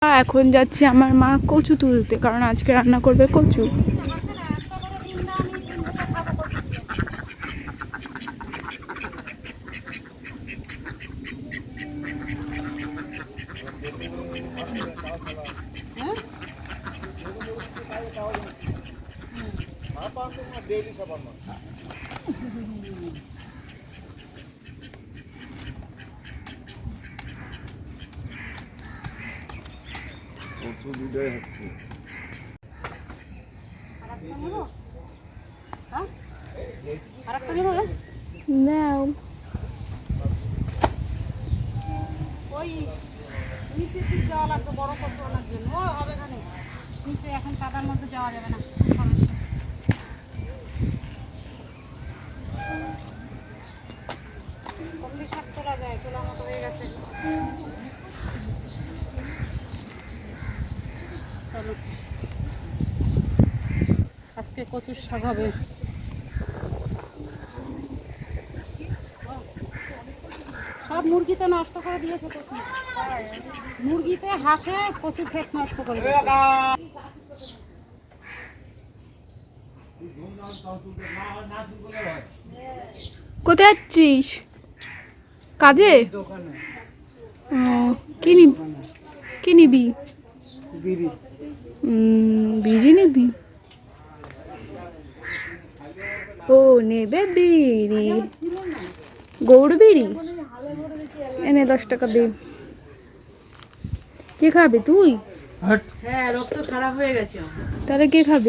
এখন যাচ্ছি আমার মা কচু তুলতে, কারণ আজকে রান্না করবে কচু। নাও ওই নিচে ঠিক যাওয়া লাগবে, বড় কচু আনার জন্য হবে এখানে নিচে, এখন কাদার মধ্যে যাওয়া যাবে না, সমস্যা। কমলি শাক তোলা যায়, তোলা মতো হয়ে গেছে। চলো আজকে কচুর শাক হবে। সব মুরগিতে নষ্ট করে দিয়েছে কচু, মুরগিতে হাঁসে কচু ক্ষেত নষ্ট করে দিয়েছে। কোথায় যাচ্ছিস? কাজে? কি নিবি? বিড়ি নিবি? ও নেবে বিড়ি, গৌড় বিড়ি এনে 10 টাকা দে। কে খাবে? তুই? হ্যাঁ, রক্ত খারাপ হয়ে গেছে। তাহলে কে খাবে?